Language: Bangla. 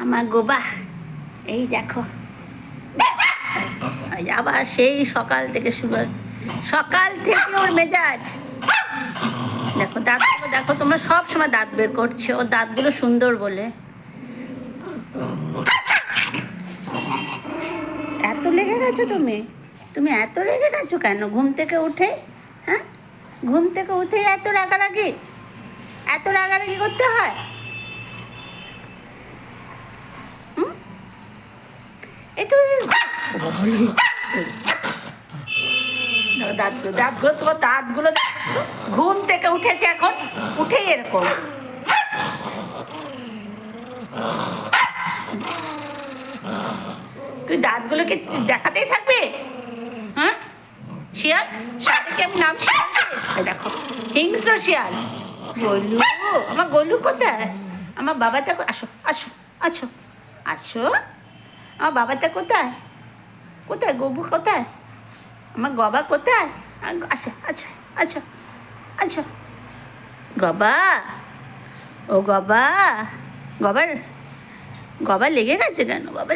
আমার গোবা এই দেখো আবার সেই সকাল থেকে শুরু, সকাল থেকে ওর মেজাজ দেখো। দাঁতগুলো দেখো, তোমরা সব সময় দাঁত বের করছো, ওর দাঁতগুলো সুন্দর বলে। এত লেগে গেছো তুমি, তুমি এত রেগে গেছো কেন ঘুম থেকে উঠে? হ্যাঁ, ঘুম থেকে উঠে এত রাগারাগি, এত রাগারাগি করতে হয়? এই তো দাঁতগুলো দাঁতগুলো তোমার দাঁতগুলো ঘুম থেকে উঠেছে এখন, উঠেই এরকম। তুই দাঁতগুলোকে দেখাতেই থাকবে? হ্যাঁ, শিয়াল, সাথে আমি নাম শিয়াল, দেখো হিংস্র শিয়াল। গলু, আমার গলু কোথায়? আমার বাবাটা, আসো আসো আসো আসো, আমার বাবাটা কোথায়? কোথায় গবু কোথায়? আমার গবা কোথায়? আচ্ছা আচ্ছা আচ্ছা আচ্ছা, গবা, ও গবা, গবার গবা লেগে গেছে কেন? গবা